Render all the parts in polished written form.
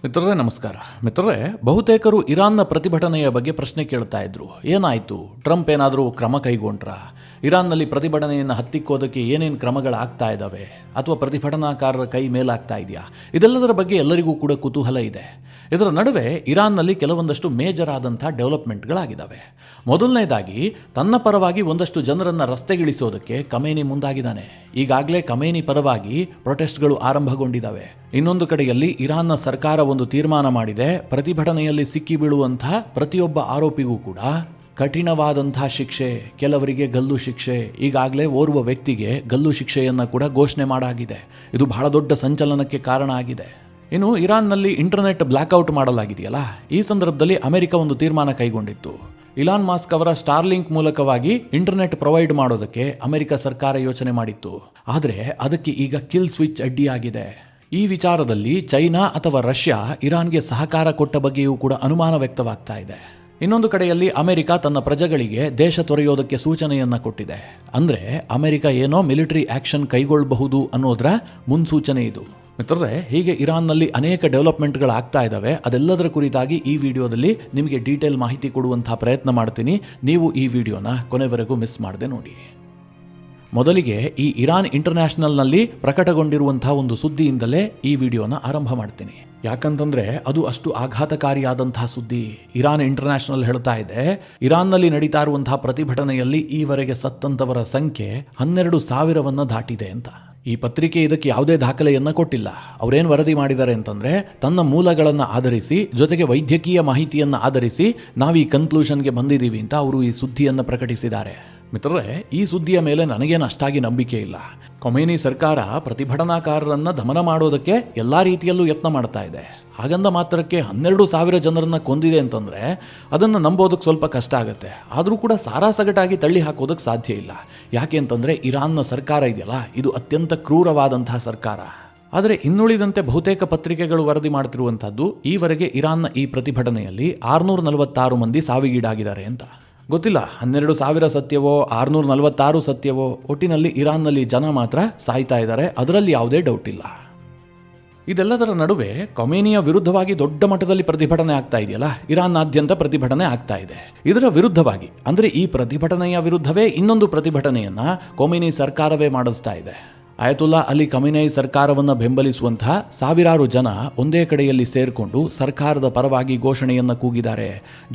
ಮಿತ್ರರೇ ನಮಸ್ಕಾರ. ಮಿತ್ರರೇ, ಬಹುತೇಕರು ಇರಾನ್ನ ಪ್ರತಿಭಟನೆಯ ಬಗ್ಗೆ ಪ್ರಶ್ನೆ ಕೇಳ್ತಾ ಇದ್ರು. ಏನಾಯಿತು? ಟ್ರಂಪ್ ಏನಾದರೂ ಕ್ರಮ ಕೈಗೊಂಡ್ರಾ? ಇರಾನ್ನಲ್ಲಿ ಪ್ರತಿಭಟನೆಯನ್ನು ಹತ್ತಿಕ್ಕೋದಕ್ಕೆ ಏನೇನು ಕ್ರಮಗಳಾಗ್ತಾ ಇದ್ದಾವೆ, ಅಥವಾ ಪ್ರತಿಭಟನಾಕಾರರ ಕೈ ಮೇಲಾಗ್ತಾ ಇದೆಯಾ? ಇದೆಲ್ಲದರ ಬಗ್ಗೆ ಎಲ್ಲರಿಗೂ ಕೂಡ ಕುತೂಹಲ ಇದೆ. ಇದರ ನಡುವೆ ಇರಾನ್ನಲ್ಲಿ ಕೆಲವೊಂದಷ್ಟು ಮೇಜರ್ ಆದಂಥ ಡೆವಲಪ್ಮೆಂಟ್ಗಳಾಗಿದ್ದಾವೆ. ಮೊದಲನೇದಾಗಿ, ತನ್ನ ಪರವಾಗಿ ಒಂದಷ್ಟು ಜನರನ್ನು ರಸ್ತೆಗಿಳಿಸೋದಕ್ಕೆ ಖಮೇನಿ ಮುಂದಾಗಿದ್ದಾನೆ. ಈಗಾಗಲೇ ಖಮೇನಿ ಪರವಾಗಿ ಪ್ರೊಟೆಸ್ಟ್ಗಳು ಆರಂಭಗೊಂಡಿದ್ದಾವೆ. ಇನ್ನೊಂದು ಕಡೆಯಲ್ಲಿ ಇರಾನ್ನ ಸರ್ಕಾರ ಒಂದು ತೀರ್ಮಾನ ಮಾಡಿದೆ. ಪ್ರತಿಭಟನೆಯಲ್ಲಿ ಸಿಕ್ಕಿ ಬೀಳುವಂಥ ಪ್ರತಿಯೊಬ್ಬ ಆರೋಪಿಗೂ ಕೂಡ ಕಠಿಣವಾದಂಥ ಶಿಕ್ಷೆ, ಕೆಲವರಿಗೆ ಗಲ್ಲು ಶಿಕ್ಷೆ, ಈಗಾಗಲೇ ಓರ್ವ ವ್ಯಕ್ತಿಗೆ ಗಲ್ಲು ಶಿಕ್ಷೆಯನ್ನು ಕೂಡ ಘೋಷಣೆ ಮಾಡಾಗಿದೆ. ಇದು ಬಹಳ ದೊಡ್ಡ ಸಂಚಲನಕ್ಕೆ ಕಾರಣ ಆಗಿದೆ. ಇನ್ನು ಇರಾನ್ನಲ್ಲಿ ಇಂಟರ್ನೆಟ್ ಬ್ಲ್ಯಾಕ್ಔಟ್ ಮಾಡಲಾಗಿದೆಯಲ್ಲ, ಈ ಸಂದರ್ಭದಲ್ಲಿ ಅಮೆರಿಕ ಒಂದು ತೀರ್ಮಾನ ಕೈಗೊಂಡಿತ್ತು. ಇಲಾನ್ ಮಾಸ್ಕ್ ಅವರ ಸ್ಟಾರ್ಲಿಂಕ್ ಮೂಲಕವಾಗಿ ಇಂಟರ್ನೆಟ್ ಪ್ರೊವೈಡ್ ಮಾಡೋದಕ್ಕೆ ಅಮೆರಿಕ ಸರ್ಕಾರ ಯೋಚನೆ ಮಾಡಿತ್ತು. ಆದರೆ ಅದಕ್ಕೆ ಈಗ ಕಿಲ್ ಸ್ವಿಚ್ ಅಡ್ಡಿಯಾಗಿದೆ. ಈ ವಿಚಾರದಲ್ಲಿ ಚೈನಾ ಅಥವಾ ರಷ್ಯಾ ಇರಾನ್ಗೆ ಸಹಕಾರ ಕೊಟ್ಟ ಬಗ್ಗೆಯೂ ಕೂಡ ಅನುಮಾನ ವ್ಯಕ್ತವಾಗ್ತಾ ಇದೆ. ಇನ್ನೊಂದು ಕಡೆಯಲ್ಲಿ ಅಮೆರಿಕ ತನ್ನ ಪ್ರಜೆಗಳಿಗೆ ದೇಶ ತೊರೆಯೋದಕ್ಕೆ ಸೂಚನೆಯನ್ನ ಕೊಟ್ಟಿದೆ. ಅಂದರೆ ಅಮೆರಿಕ ಏನೋ ಮಿಲಿಟರಿ ಆಕ್ಷನ್ ಕೈಗೊಳ್ಳಬಹುದು ಅನ್ನೋದರ ಮುನ್ಸೂಚನೆ ಇದು. ಮಿತ್ರರೇ, ಹೀಗೆ ಇರಾನ್ನಲ್ಲಿ ಅನೇಕ ಡೆವಲಪ್ಮೆಂಟ್ಗಳಾಗ್ತಾ ಇದ್ದಾವೆ. ಅದೆಲ್ಲದರ ಕುರಿತಾಗಿ ಈ ವಿಡಿಯೋದಲ್ಲಿ ನಿಮಗೆ ಡೀಟೇಲ್ ಮಾಹಿತಿ ಕೊಡುವಂತಹ ಪ್ರಯತ್ನ ಮಾಡ್ತೀನಿ. ನೀವು ಈ ವಿಡಿಯೋನ ಕೊನೆವರೆಗೂ ಮಿಸ್ ಮಾಡದೆ ನೋಡಿ. ಮೊದಲಿಗೆ ಈ ಇರಾನ್ ಇಂಟರ್ನ್ಯಾಷನಲ್ನಲ್ಲಿ ಪ್ರಕಟಗೊಂಡಿರುವಂತಹ ಒಂದು ಸುದ್ದಿಯಿಂದಲೇ ಈ ವಿಡಿಯೋನ ಆರಂಭ ಮಾಡ್ತೀನಿ. ಯಾಕಂತಂದ್ರೆ ಅದು ಅಷ್ಟು ಆಘಾತಕಾರಿಯಾದಂತಹ ಸುದ್ದಿ. ಇರಾನ್ ಇಂಟರ್ನ್ಯಾಷನಲ್ ಹೇಳ್ತಾ ಇದೆ, ಇರಾನ್ನಲ್ಲಿ ನಡೀತಾ ಇರುವಂತಹ ಪ್ರತಿಭಟನೆಯಲ್ಲಿ ಈವರೆಗೆ ಸತ್ತಂತವರ ಸಂಖ್ಯೆ 12,000 ದಾಟಿದೆ ಅಂತ. ಈ ಪತ್ರಿಕೆ ಇದಕ್ಕೆ ಯಾವುದೇ ದಾಖಲೆಯನ್ನ ಕೊಟ್ಟಿಲ್ಲ. ಅವರೇನು ವರದಿ ಮಾಡಿದ್ದಾರೆ ಅಂತಂದ್ರೆ, ತನ್ನ ಮೂಲಗಳನ್ನು ಆಧರಿಸಿ ಜೊತೆಗೆ ವೈದ್ಯಕೀಯ ಮಾಹಿತಿಯನ್ನು ಆಧರಿಸಿ ನಾವು ಈ ಕನ್ಕ್ಲೂಷನ್ಗೆ ಬಂದಿದ್ದೀವಿ ಅಂತ ಅವರು ಈ ಸುದ್ದಿಯನ್ನು ಪ್ರಕಟಿಸಿದ್ದಾರೆ. ಮಿತ್ರರೇ, ಈ ಸುದ್ದಿಯ ಮೇಲೆ ನನಗೇನು ಅಷ್ಟಾಗಿ ನಂಬಿಕೆ ಇಲ್ಲ. ಖಮೇನಿ ಸರ್ಕಾರ ಪ್ರತಿಭಟನಾಕಾರರನ್ನ ದಮನ ಮಾಡೋದಕ್ಕೆ ಎಲ್ಲಾ ರೀತಿಯಲ್ಲೂ ಯತ್ನ ಮಾಡ್ತಾ ಇದೆ. ಹಾಗಂದ ಮಾತ್ರಕ್ಕೆ 12,000 ಜನರನ್ನ ಕೊಂದಿದೆ ಅಂತಂದ್ರೆ ಅದನ್ನು ನಂಬೋದಕ್ಕೆ ಸ್ವಲ್ಪ ಕಷ್ಟ ಆಗುತ್ತೆ. ಆದರೂ ಕೂಡ ಸಾರಾಸಗಟಾಗಿ ತಳ್ಳಿ ಹಾಕೋದಕ್ಕೆ ಸಾಧ್ಯ ಇಲ್ಲ. ಯಾಕೆ ಅಂತಂದ್ರೆ ಇರಾನ್ನ ಸರ್ಕಾರ ಇದೆಯಲ್ಲ, ಇದು ಅತ್ಯಂತ ಕ್ರೂರವಾದಂತಹ ಸರ್ಕಾರ. ಆದರೆ ಇನ್ನುಳಿದಂತೆ ಬಹುತೇಕ ಪತ್ರಿಕೆಗಳು ವರದಿ ಮಾಡ್ತಿರುವಂತಹದ್ದು, ಈವರೆಗೆ ಇರಾನ್ನ ಈ ಪ್ರತಿಭಟನೆಯಲ್ಲಿ 646 ಮಂದಿ ಸಾವಿಗೀಡಾಗಿದ್ದಾರೆ ಅಂತ. ಗೊತ್ತಿಲ್ಲ 12,000 ಸತ್ಯವೋ 646 ಸತ್ಯವೋ, ಒಟ್ಟಿನಲ್ಲಿ ಇರಾನ್ನಲ್ಲಿ ಜನ ಮಾತ್ರ ಸಾಯ್ತಾ ಇದ್ದಾರೆ, ಅದರಲ್ಲಿ ಯಾವುದೇ ಡೌಟ್ ಇಲ್ಲ. ಇದೆಲ್ಲದರ ನಡುವೆ ಖಮೇನಿಯ ವಿರುದ್ಧವಾಗಿ ದೊಡ್ಡ ಮಟ್ಟದಲ್ಲಿ ಪ್ರತಿಭಟನೆ ಆಗ್ತಾ ಇದೆಯಲ್ಲ, ಇರಾನ್ನಾದ್ಯಂತ ಪ್ರತಿಭಟನೆ ಆಗ್ತಾ ಇದೆ. ಇದರ ವಿರುದ್ಧವಾಗಿ, ಅಂದರೆ ಈ ಪ್ರತಿಭಟನೆಯ ವಿರುದ್ಧವೇ ಇನ್ನೊಂದು ಪ್ರತಿಭಟನೆಯನ್ನ ಖಮೇನಿ ಸರ್ಕಾರವೇ ಮಾಡಿಸ್ತಾ ಇದೆ. ಅಯತುಲ್ಲಾ ಅಲಿ ಖಮೇನಿ ಸರ್ಕಾರವನ್ನು ಬೆಂಬಲಿಸುವಂತಹ ಸಾವಿರಾರು ಜನ ಒಂದೇ ಕಡೆಯಲ್ಲಿ ಸೇರಿಕೊಂಡು ಸರ್ಕಾರದ ಪರವಾಗಿ ಘೋಷಣೆಯನ್ನು ಕೂಗಿದ್ದಾರೆ.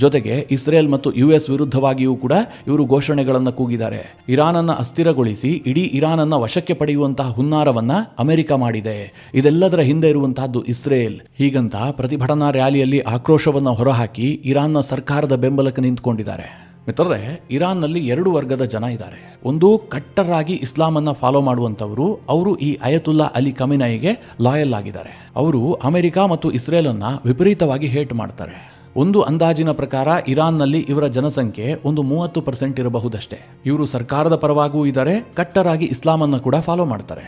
ಜೊತೆಗೆ ಇಸ್ರೇಲ್ ಮತ್ತು US ವಿರುದ್ಧವಾಗಿಯೂ ಕೂಡ ಇವರು ಘೋಷಣೆಗಳನ್ನು ಕೂಗಿದ್ದಾರೆ. ಇರಾನನ್ನು ಅಸ್ಥಿರಗೊಳಿಸಿ ಇಡೀ ಇರಾನನ್ನು ವಶಕ್ಕೆ ಪಡೆಯುವಂತಹ ಹುನ್ನಾರವನ್ನ ಅಮೆರಿಕ ಮಾಡಿದೆ. ಇದೆಲ್ಲದರ ಹಿಂದೆ ಇರುವಂತಹದ್ದು ಇಸ್ರೇಲ್. ಹೀಗಂತ ಪ್ರತಿಭಟನಾ ರ್ಯಾಲಿಯಲ್ಲಿ ಆಕ್ರೋಶವನ್ನು ಹೊರಹಾಕಿ ಇರಾನ್ನ ಸರ್ಕಾರದ ಬೆಂಬಲಕ್ಕೆ ನಿಂತುಕೊಂಡಿದ್ದಾರೆ. ಮಿತ್ರರೇ, ಇರಾನ್ನಲ್ಲಿ 2 ವರ್ಗದ ಜನ ಇದ್ದಾರೆ. ಒಂದು ಕಟ್ಟರ್ ಆಗಿ ಇಸ್ಲಾಮನ್ನು ಫಾಲೋ ಮಾಡುವಂಥವರು, ಅವರು ಈ ಅಯತುಲ್ಲಾ ಅಲಿ ಖಮೇನಿಗೆ ಲಾಯಲ್ ಆಗಿದ್ದಾರೆ. ಅವರು ಅಮೆರಿಕ ಮತ್ತು ಇಸ್ರೇಲನ್ನು ವಿಪರೀತವಾಗಿ ಹೇಟ್ ಮಾಡ್ತಾರೆ. ಒಂದು ಅಂದಾಜಿನ ಪ್ರಕಾರ ಇರಾನ್ನಲ್ಲಿ ಇವರ ಜನಸಂಖ್ಯೆ ಒಂದು 30% ಇರಬಹುದಷ್ಟೇ. ಇವರು ಸರ್ಕಾರದ ಪರವಾಗೂ ಇದ್ದಾರೆ, ಕಟ್ಟರ್ ಆಗಿ ಇಸ್ಲಾಮನ್ನು ಕೂಡ ಫಾಲೋ ಮಾಡ್ತಾರೆ.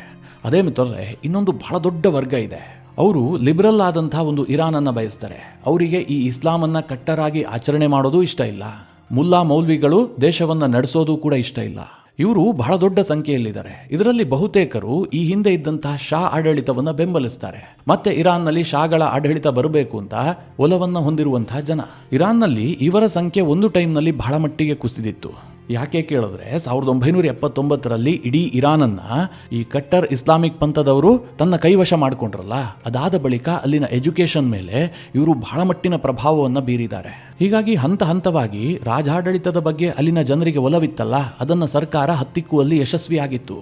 ಅದೇ ಮಿತ್ರರೇ, ಇನ್ನೊಂದು ಬಹಳ ದೊಡ್ಡ ವರ್ಗ ಇದೆ. ಅವರು ಲಿಬರಲ್ ಆದಂತಹ ಒಂದು ಇರಾನನ್ನು ಬಯಸ್ತಾರೆ. ಅವರಿಗೆ ಈ ಇಸ್ಲಾಮನ್ನು ಕಟ್ಟರಾಗಿ ಆಚರಣೆ ಮಾಡೋದು ಇಷ್ಟ ಇಲ್ಲ. ಮುಲ್ಲಾ ಮೌಲ್ವಿಗಳು ದೇಶವನ್ನು ನಡೆಸೋದು ಕೂಡ ಇಷ್ಟ ಇಲ್ಲ. ಇವರು ಬಹಳ ದೊಡ್ಡ ಸಂಖ್ಯೆಯಲ್ಲಿದ್ದಾರೆ. ಇದರಲ್ಲಿ ಬಹುತೇಕರು ಈ ಹಿಂದೆ ಇದ್ದಂತಹ ಶಾ ಆಡಳಿತವನ್ನು ಬೆಂಬಲಿಸ್ತಾರೆ. ಮತ್ತೆ ಇರಾನ್ನಲ್ಲಿ ಶಾಗಳ ಆಡಳಿತ ಬರಬೇಕು ಅಂತ ಒಲವನ್ನು ಹೊಂದಿರುವಂತಹ ಜನ. ಇರಾನ್ನಲ್ಲಿ ಇವರ ಸಂಖ್ಯೆ ಒಂದು ಟೈಮ್ನಲ್ಲಿ ಬಹಳ ಮಟ್ಟಿಗೆ ಕುಸಿದಿತ್ತು. ಯಾಕೆ ಕೇಳಿದ್ರೆ 1979ರಲ್ಲಿ ಇಡೀ ಇರಾನನ್ನ ಈ ಕಟ್ಟರ್ ಇಸ್ಲಾಮಿಕ್ ಪಂಥದವರು ತನ್ನ ಕೈವಶ ಮಾಡಿಕೊಂಡ್ರಲ್ಲ, ಅದಾದ ಬಳಿಕ ಅಲ್ಲಿನ ಎಜುಕೇಷನ್ ಮೇಲೆ ಇವರು ಬಹಳ ಮಟ್ಟಿನ ಪ್ರಭಾವವನ್ನು ಬೀರಿದ್ದಾರೆ. ಹೀಗಾಗಿ ಹಂತ ಹಂತವಾಗಿ ರಾಜಾಡಳಿತದ ಬಗ್ಗೆ ಅಲ್ಲಿನ ಜನರಿಗೆ ಒಲವಿತ್ತಲ್ಲ, ಅದನ್ನು ಸರ್ಕಾರ ಹತ್ತಿಕ್ಕುವಲ್ಲಿ ಯಶಸ್ವಿಯಾಗಿತ್ತು.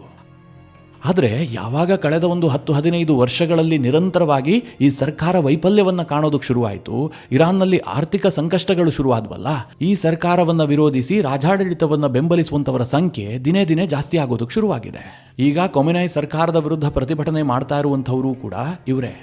ಆದರೆ ಯಾವಾಗ ಕಳೆದ ಒಂದು 10-15 ವರ್ಷಗಳಲ್ಲಿ ನಿರಂತರವಾಗಿ ಈ ಸರ್ಕಾರ ವೈಫಲ್ಯವನ್ನು ಕಾಣೋದಕ್ಕೆ ಶುರುವಾಯಿತು, ಇರಾನ್ನಲ್ಲಿ ಆರ್ಥಿಕ ಸಂಕಷ್ಟಗಳು ಶುರುವಾದವಲ್ಲ, ಈ ಸರ್ಕಾರವನ್ನು ವಿರೋಧಿಸಿ ರಾಜಾಡಳಿತವನ್ನು ಬೆಂಬಲಿಸುವಂಥವರ ಸಂಖ್ಯೆ ದಿನೇ ದಿನೇ ಜಾಸ್ತಿ ಆಗೋದಕ್ಕೆ ಶುರುವಾಗಿದೆ. ಈಗ ಖಮೇನಿ ಸರ್ಕಾರದ ವಿರುದ್ಧ ಪ್ರತಿಭಟನೆ ಮಾಡ್ತಾ ಇರುವಂಥವರು ಕೂಡ ಇವರೇ.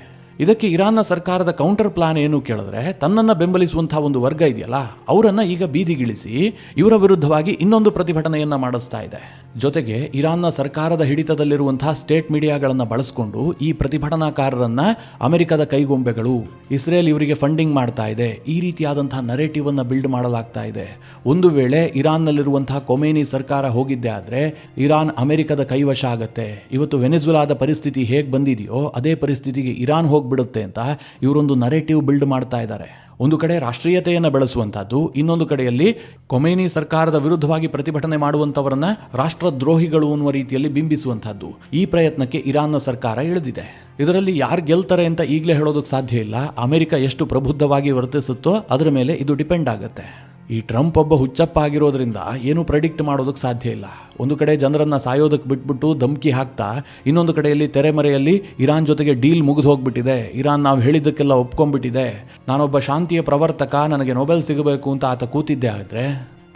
ಇದಕ್ಕೆ ಇರಾನ್ನ ಸರ್ಕಾರದ ಕೌಂಟರ್ ಪ್ಲಾನ್ ಏನು ಕೇಳಿದ್ರೆ, ತನ್ನನ್ನು ಬೆಂಬಲಿಸುವಂತಹ ಒಂದು ವರ್ಗ ಇದೆಯಲ್ಲ, ಅವರನ್ನ ಈಗ ಬೀದಿಗಿಳಿಸಿ ಇವರ ವಿರುದ್ಧವಾಗಿ ಇನ್ನೊಂದು ಪ್ರತಿಭಟನೆಯನ್ನ ಮಾಡಿಸ್ತಾ ಇದೆ. ಜೊತೆಗೆ ಇರಾನ್ನ ಸರ್ಕಾರದ ಹಿಡಿತದಲ್ಲಿರುವಂತಹ ಸ್ಟೇಟ್ ಮೀಡಿಯಾಗಳನ್ನು ಬಳಸಿಕೊಂಡು ಈ ಪ್ರತಿಭಟನಾಕಾರರನ್ನ ಅಮೆರಿಕದ ಕೈಗೊಂಬೆಗಳು, ಇಸ್ರೇಲ್ ಇವರಿಗೆ ಫಂಡಿಂಗ್ ಮಾಡ್ತಾ ಇದೆ, ಈ ರೀತಿಯಾದಂತಹ ನರೇಟಿವ್ ಅನ್ನು ಬಿಲ್ಡ್ ಮಾಡಲಾಗ್ತಾ ಇದೆ. ಒಂದು ವೇಳೆ ಇರಾನ್ನಲ್ಲಿರುವಂತಹ ಖಮೇನಿ ಸರ್ಕಾರ ಹೋಗಿದ್ದೆ ಆದರೆ ಇರಾನ್ ಅಮೆರಿಕದ ಕೈವಶ ಆಗತ್ತೆ. ಇವತ್ತು ವೆನೆಜುಲಾದ ಪರಿಸ್ಥಿತಿ ಹೇಗೆ ಬಂದಿದೆಯೋ ಅದೇ ಪರಿಸ್ಥಿತಿಗೆ ಇರಾನ್ ಹೋಗ್ಬಿಡುತ್ತೆ ಅಂತ ಇವರೊಂದು ನರೇಟಿವ್ ಬಿಲ್ಡ್ ಮಾಡ್ತಾ ಇದ್ದಾರೆ. ಒಂದು ಕಡೆ ರಾಷ್ಟ್ರೀಯತೆಯನ್ನು ಬೆಳೆಸುವಂಥದ್ದು, ಇನ್ನೊಂದು ಕಡೆಯಲ್ಲಿ ಖೊಮೇನಿ ಸರ್ಕಾರದ ವಿರುದ್ಧವಾಗಿ ಪ್ರತಿಭಟನೆ ಮಾಡುವಂಥವರನ್ನ ರಾಷ್ಟ್ರದ್ರೋಹಿಗಳು ಅನ್ನುವ ರೀತಿಯಲ್ಲಿ ಬಿಂಬಿಸುವಂಥದ್ದು. ಈ ಪ್ರಯತ್ನಕ್ಕೆ ಇರಾನ್ನ ಸರ್ಕಾರ ಇಳಿದಿದೆ. ಇದರಲ್ಲಿ ಯಾರು ಗೆಲ್ತಾರೆ ಅಂತ ಈಗಲೇ ಹೇಳೋದಕ್ಕೆ ಸಾಧ್ಯ ಇಲ್ಲ. ಅಮೆರಿಕ ಎಷ್ಟು ಪ್ರಬುದ್ಧವಾಗಿ ವರ್ತಿಸುತ್ತೋ ಅದರ ಮೇಲೆ ಇದು ಡಿಪೆಂಡ್ ಆಗುತ್ತೆ. ಈ ಟ್ರಂಪ್ ಒಬ್ಬ ಹುಚ್ಚಪ್ಪ ಆಗಿರೋದ್ರಿಂದ ಏನು ಪ್ರೆಡಿಕ್ಟ್ ಮಾಡೋದಕ್ಕೆ ಸಾಧ್ಯ ಇಲ್ಲ. ಒಂದು ಕಡೆ ಜನರನ್ನು ಸಾಯೋದಕ್ಕೆ ಬಿಟ್ಬಿಟ್ಟು ಧಮಕಿ ಹಾಕ್ತಾ, ಇನ್ನೊಂದು ಕಡೆಯಲ್ಲಿ ತೆರೆಮರೆಯಲ್ಲಿ ಇರಾನ್ ಜೊತೆಗೆ ಡೀಲ್ ಮುಗಿದು ಹೋಗ್ಬಿಟ್ಟಿದೆ, ಇರಾನ್ ನಾವು ಹೇಳಿದ್ದಕ್ಕೆಲ್ಲ ಒಪ್ಕೊಂಡ್ಬಿಟ್ಟಿದೆ, ನಾನೊಬ್ಬ ಶಾಂತಿಯ ಪ್ರವರ್ತಕ, ನನಗೆ ನೊಬೆಲ್ ಸಿಗಬೇಕು ಅಂತ ಆತ ಕೂತಿದ್ದೆ. ಆದರೆ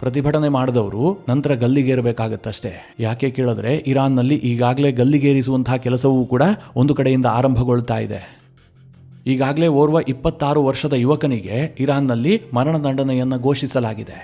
ಪ್ರತಿಭಟನೆ ಮಾಡಿದವರು ನಂತರ ಗಲ್ಲಿಗೇರಬೇಕಾಗತ್ತಷ್ಟೇ. ಯಾಕೆ ಕೇಳಿದ್ರೆ ಇರಾನ್ನಲ್ಲಿ ಈಗಾಗಲೇ ಗಲ್ಲಿಗೇರಿಸುವಂತಹ ಕೆಲಸವೂ ಕೂಡ ಒಂದು ಕಡೆಯಿಂದ ಆರಂಭಗೊಳ್ತಾ ಇದೆ. ಈಗಾಗಲೇ ಓರ್ವ 26 ವರ್ಷದ ಯುವಕನಿಗೆ ಇರಾನ್ನಲ್ಲಿ ಮರಣದಂಡನೆಯನ್ನು ಘೋಷಿಸಲಾಗಿದೆ.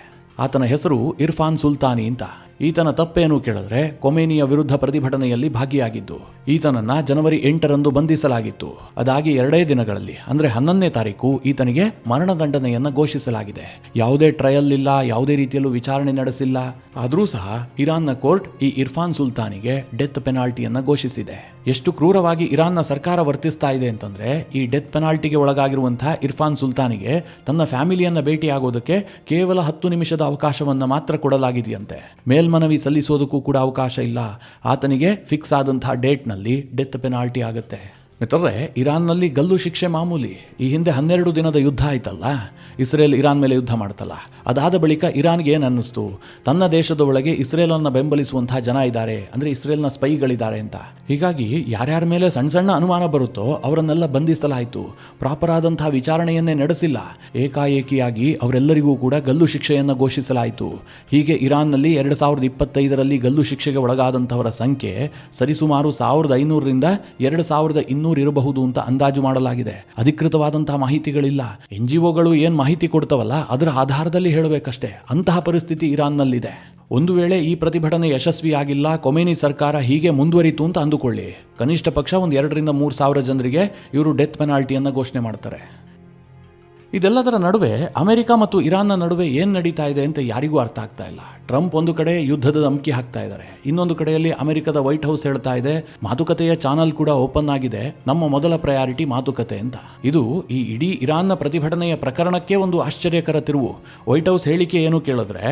ಆತನ ಹೆಸರು ಇರ್ಫಾನ್ ಸುಲ್ತಾನಿ ಅಂತ. ಈತನ ತಪ್ಪೇನು ಕೇಳಿದ್ರೆ ಖೊಮೇನಿಯ ವಿರುದ್ಧ ಪ್ರತಿಭಟನೆಯಲ್ಲಿ ಭಾಗಿಯಾಗಿದ್ದು. ಈತನನ್ನ ಜನವರಿ 8ರಂದು ಬಂಧಿಸಲಾಗಿತ್ತು. ಅದಾಗಿ 2 ದಿನಗಳಲ್ಲಿ ಅಂದರೆ 11ನೇ ತಾರೀಕು ಈತನಿಗೆ ಮರಣದಂಡನೆಯನ್ನು ಘೋಷಿಸಲಾಗಿದೆ. ಯಾವುದೇ ಟ್ರಯಲ್ ಇಲ್ಲ, ಯಾವುದೇ ರೀತಿಯಲ್ಲೂ ವಿಚಾರಣೆ ನಡೆಸಿಲ್ಲ. ಆದರೂ ಸಹ ಇರಾನ್ನ ಕೋರ್ಟ್ ಈ ಇರ್ಫಾನ್ ಸುಲ್ತಾನಿಗೆ ಡೆತ್ ಪೆನಾಲ್ಟಿಯನ್ನು ಘೋಷಿಸಿದೆ. ಎಷ್ಟು ಕ್ರೂರವಾಗಿ ಇರಾನ್ನ ಸರ್ಕಾರ ವರ್ತಿಸ್ತಾ ಇದೆ ಅಂತಂದ್ರೆ, ಈ ಡೆತ್ ಪೆನಾಲ್ಟಿಗೆ ಒಳಗಾಗಿರುವಂತಹ ಇರ್ಫಾನ್ ಸುಲ್ತಾನಿಗೆ ತನ್ನ ಫ್ಯಾಮಿಲಿಯನ್ನ ಭೇಟಿಯಾಗೋದಕ್ಕೆ ಕೇವಲ 10 ನಿಮಿಷದ ಅವಕಾಶವನ್ನು ಮಾತ್ರ ಕೊಡಲಾಗಿದೆಯಂತೆ. ಮೇಲ್ಮನವಿ ಸಲ್ಲಿಸೋದಕ್ಕೂ ಕೂಡ ಅವಕಾಶ ಇಲ್ಲ. ಆತನಿಗೆ ಫಿಕ್ಸ್ ಆದಂತಹ ಡೇಟ್ನಲ್ಲಿ ಡೆತ್ ಪೆನಾಲ್ಟಿ ಆಗುತ್ತೆ. ಮಿತ್ರರೇ, ಇರಾನ್ನಲ್ಲಿ ಗಲ್ಲು ಶಿಕ್ಷೆ ಮಾಮೂಲಿ. ಈ ಹಿಂದೆ 12 ದಿನದ ಯುದ್ಧ ಆಯ್ತಲ್ಲ, ಇಸ್ರೇಲ್ ಇರಾನ್ ಮೇಲೆ ಯುದ್ಧ ಮಾಡ್ತಲ್ಲ. ಅದಾದ ಬಳಿಕ ಇರಾನ್ಗೆ ಏನು ಅನ್ನಿಸ್ತು, ತನ್ನ ದೇಶದ ಒಳಗೆ ಇಸ್ರೇಲನ್ನು ಬೆಂಬಲಿಸುವಂತಹ ಜನ ಇದ್ದಾರೆ, ಅಂದರೆ ಇಸ್ರೇಲ್ನ ಸ್ಪೈಗಳಿದ್ದಾರೆ ಅಂತ. ಹೀಗಾಗಿ ಯಾರ್ಯಾರ ಮೇಲೆ ಸಣ್ಣ ಸಣ್ಣ ಅನುಮಾನ ಬರುತ್ತೋ ಅವರನ್ನೆಲ್ಲ ಬಂಧಿಸಲಾಯಿತು. ಪ್ರಾಪರ್ ಆದಂತಹ ವಿಚಾರಣೆಯನ್ನೇ ನಡೆಸಿಲ್ಲ. ಏಕಾಏಕಿಯಾಗಿ ಅವರೆಲ್ಲರಿಗೂ ಕೂಡ ಗಲ್ಲು ಶಿಕ್ಷೆಯನ್ನು ಘೋಷಿಸಲಾಯಿತು. ಹೀಗೆ ಇರಾನ್ನಲ್ಲಿ 2025ರಲ್ಲಿ ಗಲ್ಲು ಶಿಕ್ಷೆಗೆ ಒಳಗಾದಂಥವರ ಸಂಖ್ಯೆ ಸರಿಸುಮಾರು 1500ರಿಂದ 2200 ಇರಬಹುದು ಅಂತ ಅಂದಾಜು ಮಾಡಲಾಗಿದೆ. ಅಧಿಕೃತವಾದಂತಹ ಮಾಹಿತಿಗಳಿಲ್ಲ. NGOಗಳು ಏನು ಮಾಹಿತಿ ಕೊಡ್ತವಲ್ಲ ಅದರ ಆಧಾರದಲ್ಲಿ ಹೇಳಬೇಕಷ್ಟೇ. ಅಂತಹ ಪರಿಸ್ಥಿತಿ ಇರಾನ್ನಲ್ಲಿದೆ. ಒಂದು ವೇಳೆ ಈ ಪ್ರತಿಭಟನೆ ಯಶಸ್ವಿಯಾಗಿಲ್ಲ, ಖೊಮೇನಿ ಸರ್ಕಾರ ಹೀಗೆ ಮುಂದುವರಿತು ಅಂತ ಅಂದುಕೊಳ್ಳಿ, ಕನಿಷ್ಠ ಪಕ್ಷ ಒಂದು 2,000 3 ಸಾವಿರ ಜನರಿಗೆ ಇವರು ಡೆತ್ ಪೆನಾಲ್ಟಿಯನ್ನು ಘೋಷಣೆ ಮಾಡ್ತಾರೆ. ಇದೆಲ್ಲದರ ನಡುವೆ ಅಮೆರಿಕ ಮತ್ತು ಇರಾನ್ನ ನಡುವೆ ಏನು ನಡೀತಾ ಇದೆ ಅಂತ ಯಾರಿಗೂ ಅರ್ಥ ಆಗ್ತಾ ಇಲ್ಲ. ಟ್ರಂಪ್ ಒಂದು ಕಡೆ ಯುದ್ಧದ ಧಮಕಿ ಹಾಕ್ತಾ ಇದ್ದಾರೆ, ಇನ್ನೊಂದು ಕಡೆಯಲ್ಲಿ ಅಮೆರಿಕದ ವೈಟ್ ಹೌಸ್ ಹೇಳ್ತಾ ಇದೆ, ಮಾತುಕತೆಯ ಚಾನಲ್ ಕೂಡ ಓಪನ್ ಆಗಿದೆ, ನಮ್ಮ ಮೊದಲ ಪ್ರಯಾರಿಟಿ ಮಾತುಕತೆ ಅಂತ. ಇದು ಈ ಇಡೀ ಇರಾನ್ನ ಪ್ರತಿಭಟನೆಯ ಪ್ರಕರಣಕ್ಕೆ ಒಂದು ಆಶ್ಚರ್ಯಕರ ತಿರುವು. ವೈಟ್ ಹೌಸ್ ಹೇಳಿಕೆ ಏನು ಕೇಳಿದ್ರೆ,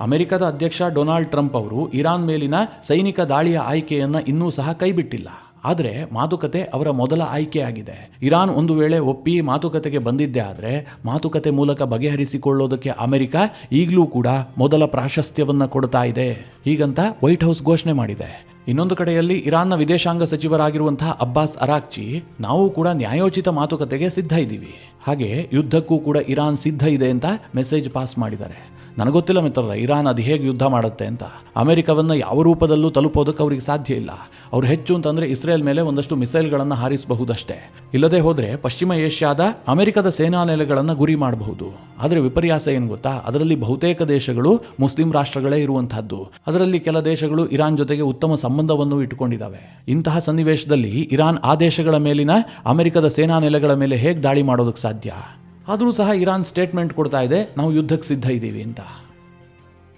ಅಮೆರಿಕದ ಅಧ್ಯಕ್ಷ ಡೊನಾಲ್ಡ್ ಟ್ರಂಪ್ ಅವರು ಇರಾನ್ ಮೇಲಿನ ಸೈನಿಕ ದಾಳಿಯ ಆಯ್ಕೆಯನ್ನು ಇನ್ನೂ ಸಹ ಕೈಬಿಟ್ಟಿಲ್ಲ. ಆದರೆ ಮಾತುಕತೆ ಅವರ ಮೊದಲ ಆಯ್ಕೆಯಾಗಿದೆ. ಇರಾನ್ ಒಂದು ವೇಳೆ ಒಪ್ಪಿ ಮಾತುಕತೆಗೆ ಬಂದಿದ್ದೇ ಆದರೆ ಮಾತುಕತೆ ಮೂಲಕ ಬಗೆಹರಿಸಿಕೊಳ್ಳೋದಕ್ಕೆ ಅಮೆರಿಕ ಈಗಲೂ ಕೂಡ ಮೊದಲ ಪ್ರಾಶಸ್ತ್ಯವನ್ನು ಕೊಡ್ತಾ ಇದೆ, ಹೀಗಂತ ವೈಟ್ ಹೌಸ್ ಘೋಷಣೆ ಮಾಡಿದೆ. ಇನ್ನೊಂದು ಕಡೆಯಲ್ಲಿ ಇರಾನ್ನ ವಿದೇಶಾಂಗ ಸಚಿವರಾಗಿರುವಂತಹ ಅಬ್ಬಾಸ್ ಅರಾಕ್ಚಿ, ನಾವು ಕೂಡ ನ್ಯಾಯೋಚಿತ ಮಾತುಕತೆಗೆ ಸಿದ್ಧ ಇದ್ದೀವಿ, ಹಾಗೆ ಯುದ್ಧಕ್ಕೂ ಕೂಡ ಇರಾನ್ ಸಿದ್ಧ ಇದೆ ಅಂತ ಮೆಸೇಜ್ ಪಾಸ್ ಮಾಡಿದ್ದಾರೆ. ನನಗೊತ್ತಿಲ್ಲ ಮಿತ್ರರ, ಇರಾನ್ ಅದು ಹೇಗೆ ಯುದ್ಧ ಮಾಡುತ್ತೆ ಅಂತ. ಅಮೆರಿಕವನ್ನು ಯಾವ ರೂಪದಲ್ಲೂ ತಲುಪೋದಕ್ಕೆ ಅವ್ರಿಗೆ ಸಾಧ್ಯ ಇಲ್ಲ. ಅವ್ರು ಹೆಚ್ಚು ಅಂತಂದರೆ ಇಸ್ರೇಲ್ ಮೇಲೆ ಒಂದಷ್ಟು ಮಿಸೈಲ್ಗಳನ್ನು ಹಾರಿಸಬಹುದಷ್ಟೇ. ಇಲ್ಲದೆ ಹೋದರೆ ಪಶ್ಚಿಮ ಏಷ್ಯಾದ ಅಮೆರಿಕದ ಸೇನಾ ನೆಲೆಗಳನ್ನು ಗುರಿ ಮಾಡಬಹುದು. ಆದರೆ ವಿಪರ್ಯಾಸ ಏನು ಗೊತ್ತಾ, ಅದರಲ್ಲಿ ಬಹುತೇಕ ದೇಶಗಳು ಮುಸ್ಲಿಂ ರಾಷ್ಟ್ರಗಳೇ ಇರುವಂತಹದ್ದು. ಅದರಲ್ಲಿ ಕೆಲ ದೇಶಗಳು ಇರಾನ್ ಜೊತೆಗೆ ಉತ್ತಮ ಸಂಬಂಧವನ್ನು ಇಟ್ಟುಕೊಂಡಿದ್ದಾವೆ. ಇಂತಹ ಸನ್ನಿವೇಶದಲ್ಲಿ ಇರಾನ್ ಆ ದೇಶಗಳ ಮೇಲಿನ ಅಮೆರಿಕದ ಸೇನಾ ನೆಲೆಗಳ ಮೇಲೆ ಹೇಗೆ ದಾಳಿ ಮಾಡೋದಕ್ಕೆ ಸಾಧ್ಯ? ಆದರೂ ಸಹ ಇರಾನ್ ಸ್ಟೇಟ್ಮೆಂಟ್ ಕೊಡ್ತಾ ಇದೆ, ನಾವು ಯುದ್ಧಕ್ಕೆ ಸಿದ್ಧ ಇದ್ದೀವಿ ಅಂತ.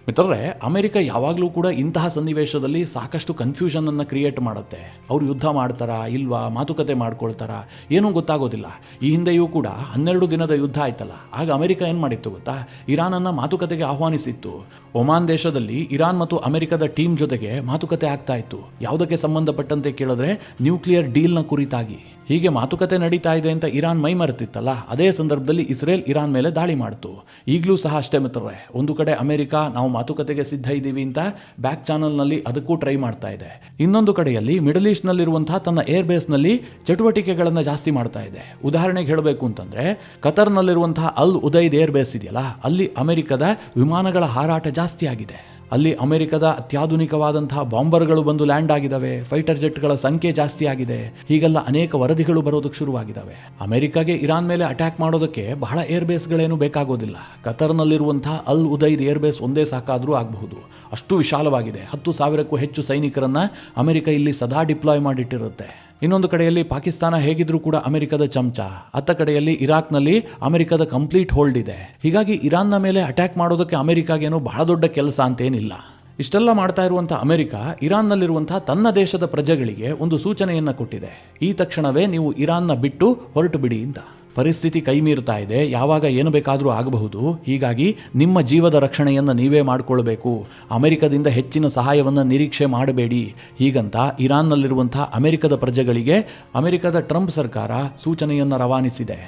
ಮಿತ್ರರೇ, ಅಮೆರಿಕ ಯಾವಾಗಲೂ ಕೂಡ ಇಂತಹ ಸನ್ನಿವೇಶದಲ್ಲಿ ಸಾಕಷ್ಟು ಕನ್ಫ್ಯೂಷನನ್ನು ಕ್ರಿಯೇಟ್ ಮಾಡುತ್ತೆ. ಅವರು ಯುದ್ಧ ಮಾಡ್ತಾರಾ ಇಲ್ವಾ, ಮಾತುಕತೆ ಮಾಡ್ಕೊಳ್ತಾರಾ, ಏನೂ ಗೊತ್ತಾಗೋದಿಲ್ಲ. ಈ ಹಿಂದೆಯೂ ಕೂಡ 12 ದಿನದ ಯುದ್ಧ ಆಯ್ತಲ್ಲ, ಆಗ ಅಮೆರಿಕ ಏನು ಮಾಡಿತ್ತು ಗೊತ್ತಾ, ಇರಾನನ್ನು ಮಾತುಕತೆಗೆ ಆಹ್ವಾನಿಸಿತ್ತು. ಒಮಾನ್ ದೇಶದಲ್ಲಿ ಇರಾನ್ ಮತ್ತು ಅಮೆರಿಕದ ಟೀಮ್ ಜೊತೆಗೆ ಮಾತುಕತೆ ಆಗ್ತಾ ಇತ್ತು. ಯಾವುದಕ್ಕೆ ಸಂಬಂಧಪಟ್ಟಂತೆ ಕೇಳಿದ್ರೆ ನ್ಯೂಕ್ಲಿಯರ್ ಡೀಲ್ನ ಕುರಿತಾಗಿ. ಹೀಗೆ ಮಾತುಕತೆ ನಡೀತಾ ಇದೆ ಅಂತ ಇರಾನ್ ಮೈ ಮರೆತಿತ್ತಲ್ಲ, ಅದೇ ಸಂದರ್ಭದಲ್ಲಿ ಇಸ್ರೇಲ್ ಇರಾನ್ ಮೇಲೆ ದಾಳಿ ಮಾಡಿತು. ಈಗಲೂ ಸಹ ಅಷ್ಟೇ ಮಿತ್ರರೇ, ಒಂದು ಕಡೆ ಅಮೆರಿಕ ನಾವು ಮಾತುಕತೆಗೆ ಸಿದ್ಧ ಇದ್ದೀವಿ ಅಂತ ಬ್ಯಾಕ್ ಚಾನಲ್ನಲ್ಲಿ ಅದಕ್ಕೂ ಟ್ರೈ ಮಾಡ್ತಾ ಇದೆ. ಇನ್ನೊಂದು ಕಡೆಯಲ್ಲಿ ಮಿಡಲ್ ಈಸ್ಟ್ನಲ್ಲಿರುವಂತಹ ತನ್ನ ಏರ್ ಬೇಸ್ನಲ್ಲಿ ಚಟುವಟಿಕೆಗಳನ್ನು ಜಾಸ್ತಿ ಮಾಡ್ತಾ ಇದೆ. ಉದಾಹರಣೆಗೆ ಹೇಳಬೇಕು ಅಂತಂದರೆ, ಕತರ್ನಲ್ಲಿರುವಂತಹ ಅಲ್ ಉದೈದ್ ಏರ್ ಬೇಸ್ ಇದೆಯಲ್ಲ, ಅಲ್ಲಿ ಅಮೆರಿಕದ ವಿಮಾನಗಳ ಹಾರಾಟ ಜಾಸ್ತಿ ಆಗಿದೆ. ಅಲ್ಲಿ ಅಮೆರಿಕದ ಅತ್ಯಾಧುನಿಕವಾದಂತಹ ಬಾಂಬರ್ಗಳು ಬಂದು ಲ್ಯಾಂಡ್ ಆಗಿದ್ದಾವೆ, ಫೈಟರ್ ಜೆಟ್ಗಳ ಸಂಖ್ಯೆ ಜಾಸ್ತಿ ಆಗಿದೆ. ಹೀಗೆಲ್ಲ ಅನೇಕ ವರದಿಗಳು ಬರೋದಕ್ಕೆ ಶುರುವಾಗಿದ್ದಾವೆ. ಅಮೆರಿಕಾಗೆ ಇರಾನ್ ಮೇಲೆ ಅಟ್ಯಾಕ್ ಮಾಡೋದಕ್ಕೆ ಬಹಳ ಏರ್ ಬೇಸ್ಗಳೇನು ಬೇಕಾಗೋದಿಲ್ಲ. ಕತರ್ನಲ್ಲಿರುವಂತಹ ಅಲ್ ಉದೈದ್ ಏರ್ ಬೇಸ್ ಒಂದೇ ಸಾಕಾದರೂ ಆಗಬಹುದು. ಅಷ್ಟು ವಿಶಾಲವಾಗಿದೆ. 10,000ಕ್ಕೂ ಹೆಚ್ಚು ಸೈನಿಕರನ್ನ ಅಮೆರಿಕ ಇಲ್ಲಿ ಸದಾ ಡಿಪ್ಲಾಯ್ ಮಾಡಿಟ್ಟಿರುತ್ತೆ. ಇನ್ನೊಂದು ಕಡೆಯಲ್ಲಿ ಪಾಕಿಸ್ತಾನ ಹೇಗಿದ್ರೂ ಕೂಡ ಅಮೆರಿಕದ ಚಮಚ, ಅತ್ತ ಕಡೆಯಲ್ಲಿ ಇರಾಕ್ನಲ್ಲಿ ಅಮೆರಿಕದ ಕಂಪ್ಲೀಟ್ ಹೋಲ್ಡ್ ಇದೆ. ಹೀಗಾಗಿ ಇರಾನ್ನ ಮೇಲೆ ಅಟ್ಯಾಕ್ ಮಾಡೋದಕ್ಕೆ ಅಮೆರಿಕಾಗೇನು ಬಹಳ ದೊಡ್ಡ ಕೆಲಸ ಅಂತೇನಿಲ್ಲ. ಇಷ್ಟೆಲ್ಲ ಮಾಡ್ತಾ ಇರುವಂಥ ಅಮೆರಿಕ ಇರಾನ್ನಲ್ಲಿರುವಂತಹ ತನ್ನ ದೇಶದ ಪ್ರಜೆಗಳಿಗೆ ಒಂದು ಸೂಚನೆಯನ್ನು ಕೊಟ್ಟಿದೆ. ಈ ತಕ್ಷಣವೇ ನೀವು ಇರಾನ್ನ ಬಿಟ್ಟು ಹೊರಟು ಬಿಡಿ ಅಂತ. ಪರಿಸ್ಥಿತಿ ಕೈ ಮೀರ್ತಾ ಇದೆ, ಯಾವಾಗ ಏನು ಬೇಕಾದರೂ ಆಗಬಹುದು. ಹೀಗಾಗಿ ನಿಮ್ಮ ಜೀವದ ರಕ್ಷಣೆಯನ್ನು ನೀವೇ ಮಾಡಿಕೊಳ್ಬೇಕು. ಅಮೆರಿಕದಿಂದ ಹೆಚ್ಚಿನ ಸಹಾಯವನ್ನು ನಿರೀಕ್ಷೆ ಮಾಡಬೇಡಿ. ಹೀಗಂತ ಇರಾನ್ನಲ್ಲಿರುವಂಥ ಅಮೆರಿಕದ ಪ್ರಜೆಗಳಿಗೆ ಅಮೆರಿಕದ ಟ್ರಂಪ್ ಸರ್ಕಾರ ಸೂಚನೆಯನ್ನು ರವಾನಿಸಿದೆ.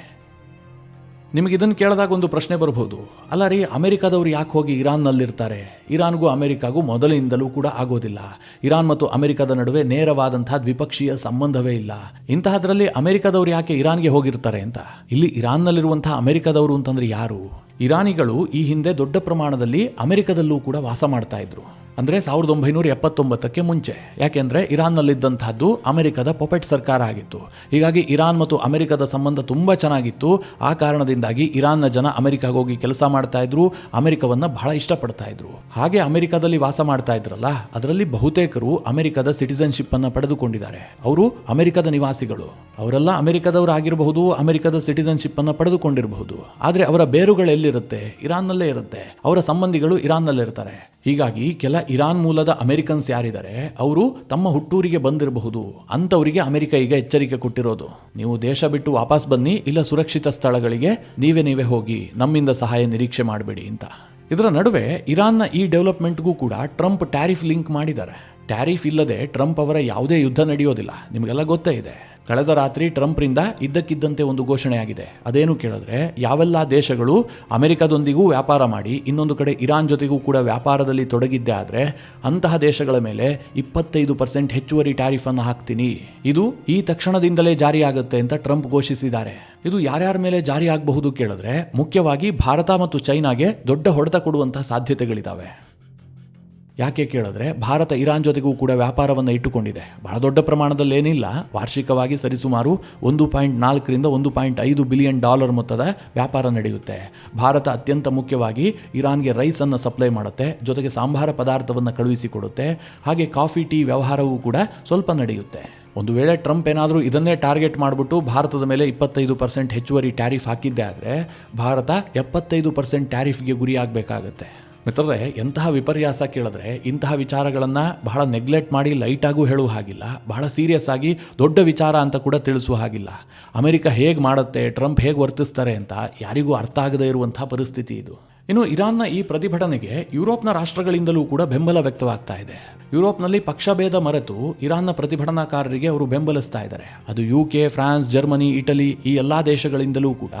ನಿಮಗಿದನ್ನು ಕೇಳಿದಾಗ ಒಂದು ಪ್ರಶ್ನೆ ಬರ್ಬೋದು, ಅಲ್ಲ ರೀ, ಅಮೆರಿಕದವರು ಯಾಕೆ ಹೋಗಿ ಇರಾನ್ನಲ್ಲಿರ್ತಾರೆ? ಇರಾನ್ಗೂ ಅಮೆರಿಕಾಗೂ ಮೊದಲಿನಿಂದಲೂ ಕೂಡ ಆಗೋದಿಲ್ಲ. ಇರಾನ್ ಮತ್ತು ಅಮೆರಿಕದ ನಡುವೆ ನೇರವಾದಂತಹ ದ್ವಿಪಕ್ಷೀಯ ಸಂಬಂಧವೇ ಇಲ್ಲ. ಇಂತಹದ್ರಲ್ಲಿ ಅಮೆರಿಕದವರು ಯಾಕೆ ಇರಾನ್ಗೆ ಹೋಗಿರ್ತಾರೆ ಅಂತ. ಇಲ್ಲಿ ಇರಾನ್ನಲ್ಲಿರುವಂತಹ ಅಮೆರಿಕದವರು ಅಂತಂದ್ರೆ ಯಾರು? ಇರಾನಿಗಳು ಈ ಹಿಂದೆ ದೊಡ್ಡ ಪ್ರಮಾಣದಲ್ಲಿ ಅಮೆರಿಕದಲ್ಲೂ ಕೂಡ ವಾಸ ಮಾಡ್ತಾ ಇದ್ರು. ಅಂದರೆ 1979ಕ್ಕೆ ಮುಂಚೆ. ಯಾಕೆಂದರೆ ಇರಾನ್ನಲ್ಲಿದ್ದಂತಹದ್ದು ಅಮೆರಿಕದ ಪೊಪೆಟ್ ಸರ್ಕಾರ ಆಗಿತ್ತು. ಹೀಗಾಗಿ ಇರಾನ್ ಮತ್ತು ಅಮೆರಿಕದ ಸಂಬಂಧ ತುಂಬ ಚೆನ್ನಾಗಿತ್ತು. ಆ ಕಾರಣದಿಂದಾಗಿ ಇರಾನ್ನ ಜನ ಅಮೆರಿಕಾಗೆ ಹೋಗಿ ಕೆಲಸ ಮಾಡ್ತಾ ಇದ್ರು, ಅಮೆರಿಕವನ್ನು ಬಹಳ ಇಷ್ಟಪಡ್ತಾ ಇದ್ರು. ಹಾಗೆ ಅಮೆರಿಕದಲ್ಲಿ ವಾಸ ಮಾಡ್ತಾ ಇದ್ರಲ್ಲ, ಅದರಲ್ಲಿ ಬಹುತೇಕರು ಅಮೆರಿಕದ ಸಿಟಿಸನ್ಶಿಪ್ ಅನ್ನು ಪಡೆದುಕೊಂಡಿದ್ದಾರೆ. ಅವರು ಅಮೆರಿಕದ ನಿವಾಸಿಗಳು. ಅವರೆಲ್ಲ ಅಮೆರಿಕದವರು ಆಗಿರಬಹುದು, ಅಮೆರಿಕದ ಸಿಟಿಸನ್ಶಿಪ್ ಅನ್ನು ಪಡೆದುಕೊಂಡಿರಬಹುದು. ಆದರೆ ಅವರ ಬೇರುಗಳು ಎಲ್ಲಿರುತ್ತೆ? ಇರಾನ್ನಲ್ಲೇ ಇರುತ್ತೆ. ಅವರ ಸಂಬಂಧಿಗಳು ಇರಾನ್ನಲ್ಲೇ ಇರ್ತಾರೆ. ಹೀಗಾಗಿ ಕೆಲ ಇರಾನ್ ಮೂಲದ ಅಮೆರಿಕನ್ಸ್ ಯಾರಿದ್ದಾರೆ, ಅವರು ತಮ್ಮ ಹುಟ್ಟೂರಿಗೆ ಬಂದಿರಬಹುದು. ಅಂಥವರಿಗೆ ಅಮೆರಿಕ ಈಗ ಎಚ್ಚರಿಕೆ ಕೊಟ್ಟಿರೋದು, ನೀವು ದೇಶ ಬಿಟ್ಟು ವಾಪಸ್ ಬನ್ನಿ, ಇಲ್ಲ ಸುರಕ್ಷಿತ ಸ್ಥಳಗಳಿಗೆ ನೀವೇ ಹೋಗಿ, ನಮ್ಮಿಂದ ಸಹಾಯ ನಿರೀಕ್ಷೆ ಮಾಡಬೇಡಿ ಅಂತ. ಇದರ ನಡುವೆ ಇರಾನ್ನ ಈ ಡೆವಲಪ್ಮೆಂಟ್ಗೂ ಕೂಡ ಟ್ರಂಪ್ ಟ್ಯಾರಿಫ್ ಲಿಂಕ್ ಮಾಡಿದ್ದಾರೆ. ಟ್ಯಾರಿಫ್ ಇಲ್ಲದೆ ಟ್ರಂಪ್ ಅವರ ಯಾವುದೇ ಯುದ್ಧ ನಡೆಯೋದಿಲ್ಲ, ನಿಮಗೆಲ್ಲ ಗೊತ್ತೇ ಇದೆ. ಕಳೆದ ರಾತ್ರಿ ಟ್ರಂಪ್ರಿಂದ ಇದ್ದಕ್ಕಿದ್ದಂತೆ ಒಂದು ಘೋಷಣೆ ಆಗಿದೆ. ಅದೇನು ಕೇಳಿದ್ರೆ, ಯಾವೆಲ್ಲ ದೇಶಗಳು ಅಮೆರಿಕದೊಂದಿಗೂ ವ್ಯಾಪಾರ ಮಾಡಿ ಇನ್ನೊಂದು ಕಡೆ ಇರಾನ್ ಜೊತೆಗೂ ಕೂಡ ವ್ಯಾಪಾರದಲ್ಲಿ ತೊಡಗಿದ್ದೆ ಆದರೆ ಅಂತಹ ದೇಶಗಳ ಮೇಲೆ 25% ಹೆಚ್ಚುವರಿ ಟ್ಯಾರಿಫ್ ಅನ್ನು ಹಾಕ್ತೀನಿ. ಇದು ಈ ತಕ್ಷಣದಿಂದಲೇ ಜಾರಿಯಾಗುತ್ತೆ ಅಂತ ಟ್ರಂಪ್ ಘೋಷಿಸಿದ್ದಾರೆ. ಇದು ಯಾರ್ಯಾರ ಮೇಲೆ ಜಾರಿ ಆಗಬಹುದು ಕೇಳಿದ್ರೆ, ಮುಖ್ಯವಾಗಿ ಭಾರತ ಮತ್ತು ಚೈನಾಗೆ ದೊಡ್ಡ ಹೊಡೆತ ಕೊಡುವಂತಹ ಸಾಧ್ಯತೆಗಳಿದ್ದಾವೆ. ಯಾಕೆ ಕೇಳಿದ್ರೆ, ಭಾರತ ಇರಾನ್ ಜೊತೆಗೂ ಕೂಡ ವ್ಯಾಪಾರವನ್ನು ಇಟ್ಟುಕೊಂಡಿದೆ. ಬಹಳ ದೊಡ್ಡ ಪ್ರಮಾಣದಲ್ಲಿ ಏನಿಲ್ಲ, ವಾರ್ಷಿಕವಾಗಿ ಸರಿಸುಮಾರು 1.4 $1.5 ಬಿಲಿಯನ್ ಮೊತ್ತದ ವ್ಯಾಪಾರ ನಡೆಯುತ್ತೆ. ಭಾರತ ಅತ್ಯಂತ ಮುಖ್ಯವಾಗಿ ಇರಾನ್ಗೆ ರೈಸನ್ನು ಸಪ್ಲೈ ಮಾಡುತ್ತೆ, ಜೊತೆಗೆ ಸಾಂಬಾರ ಪದಾರ್ಥವನ್ನು ಕಳುಹಿಸಿಕೊಡುತ್ತೆ. ಹಾಗೆ ಕಾಫಿ ಟೀ ವ್ಯವಹಾರವೂ ಕೂಡ ಸ್ವಲ್ಪ ನಡೆಯುತ್ತೆ. ಒಂದು ವೇಳೆ ಟ್ರಂಪ್ ಏನಾದರೂ ಇದನ್ನೇ ಟಾರ್ಗೆಟ್ ಮಾಡಿಬಿಟ್ಟು ಭಾರತದ ಮೇಲೆ 25% ಹೆಚ್ಚುವರಿ ಟ್ಯಾರಿಫ್ ಹಾಕಿದ್ದೆ ಆದರೆ ಭಾರತ 75% ಟ್ಯಾರಿಫ್ಗೆ ಗುರಿಯಾಗಬೇಕಾಗತ್ತೆ. ಮಿತ್ರರೇ, ಎಂತಹ ವಿಪರ್ಯಾಸ ಕೇಳಿದ್ರೆ, ಇಂತಹ ವಿಚಾರಗಳನ್ನು ಬಹಳ ನೆಗ್ಲೆಕ್ಟ್ ಮಾಡಿ ಲೈಟಾಗೂ ಹೇಳುವ ಹಾಗಿಲ್ಲ, ಬಹಳ ಸೀರಿಯಸ್ ಆಗಿ ದೊಡ್ಡ ವಿಚಾರ ಅಂತ ಕೂಡ ತಿಳಿಸುವ ಹಾಗಿಲ್ಲ. ಅಮೆರಿಕ ಹೇಗೆ ಮಾಡುತ್ತೆ, ಟ್ರಂಪ್ ಹೇಗೆ ವರ್ತಿಸ್ತಾರೆ ಅಂತ ಯಾರಿಗೂ ಅರ್ಥ ಆಗದೇ ಇರುವಂತಹ ಪರಿಸ್ಥಿತಿ ಇದು. ಇನ್ನು ಇರಾನ್ನ ಈ ಪ್ರತಿಭಟನೆಗೆ ಯುರೋಪ್ನ ರಾಷ್ಟ್ರಗಳಿಂದಲೂ ಕೂಡ ಬೆಂಬಲ ವ್ಯಕ್ತವಾಗ್ತಾ ಇದೆ. ಯುರೋಪ್ನಲ್ಲಿ ಪಕ್ಷಭೇದ ಮರೆತು ಇರಾನ್ನ ಪ್ರತಿಭಟನಾಕಾರರಿಗೆ ಅವರು ಬೆಂಬಲಿಸ್ತಾ ಇದ್ದಾರೆ. ಅದು UK, ಫ್ರಾನ್ಸ್, ಜರ್ಮನಿ, ಇಟಲಿ ಈ ಎಲ್ಲಾ ದೇಶಗಳಿಂದಲೂ ಕೂಡ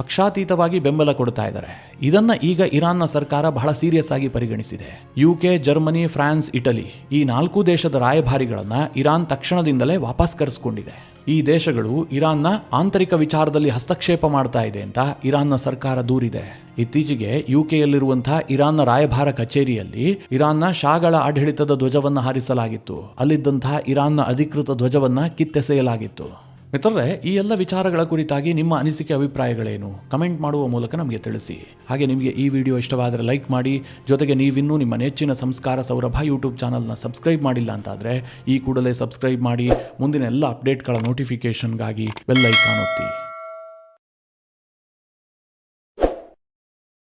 ಪಕ್ಷಾತೀತವಾಗಿ ಬೆಂಬಲ ಕೊಡ್ತಾ ಇದ್ದಾರೆ. ಇದನ್ನ ಈಗ ಇರಾನ್ನ ಸರ್ಕಾರ ಬಹಳ ಸೀರಿಯಸ್ ಆಗಿ ಪರಿಗಣಿಸಿದೆ. UK, ಜರ್ಮನಿ, ಫ್ರಾನ್ಸ್, ಇಟಲಿ ಈ 4 ದೇಶದ ರಾಯಭಾರಿಗಳನ್ನ ಇರಾನ್ ತಕ್ಷಣದಿಂದಲೇ ವಾಪಸ್ ಕರೆಸಿಕೊಂಡಿದೆ. ಈ ದೇಶಗಳು ಇರಾನ್ನ ಆಂತರಿಕ ವಿಚಾರದಲ್ಲಿ ಹಸ್ತಕ್ಷೇಪ ಮಾಡ್ತಾ ಇದೆ ಅಂತ ಇರಾನ್ನ ಸರ್ಕಾರ ದೂರಿದೆ. ಇತ್ತೀಚೆಗೆ UKಯಲ್ಲಿರುವಂತಹ ಇರಾನ್ನ ರಾಯಭಾರ ಕಚೇರಿಯಲ್ಲಿ ಇರಾನ್ನ ಶಾಗಳ ಆಡಳಿತದ ಧ್ವಜವನ್ನು ಹಾರಿಸಲಾಗಿತ್ತು. ಅಲ್ಲಿದ್ದಂತಹ ಇರಾನ್ನ ಅಧಿಕೃತ ಧ್ವಜವನ್ನ ಕಿತ್ತೆಸೆಯಲಾಗಿತ್ತು. ಮಿತ್ರರೇ, ಈ ಎಲ್ಲ ವಿಚಾರಗಳ ಕುರಿತಾಗಿ ನಿಮ್ಮ ಅನಿಸಿಕೆ ಅಭಿಪ್ರಾಯಗಳೇನು? ಕಮೆಂಟ್ ಮಾಡುವ ಮೂಲಕ ನಮಗೆ ತಿಳಿಸಿ. ಹಾಗೆ ನಿಮಗೆ ಈ ವಿಡಿಯೋ ಇಷ್ಟವಾದರೆ ಲೈಕ್ ಮಾಡಿ. ಜೊತೆಗೆ ನೀವಿನ್ನೂ ನಿಮ್ಮ ನೆಚ್ಚಿನ ಸಂಸ್ಕಾರ ಸೌರಭ ಯೂಟ್ಯೂಬ್ ಚಾನಲ್ನ ಸಬ್ಸ್ಕ್ರೈಬ್ ಮಾಡಿಲ್ಲ ಅಂತಾದರೆ ಈ ಕೂಡಲೇ ಸಬ್ಸ್ಕ್ರೈಬ್ ಮಾಡಿ. ಮುಂದಿನ ಎಲ್ಲ ಅಪ್ಡೇಟ್ಗಳ ನೋಟಿಫಿಕೇಷನ್ಗಾಗಿ ಬೆಲ್ ಐಕಾನ್ ಒತ್ತಿ.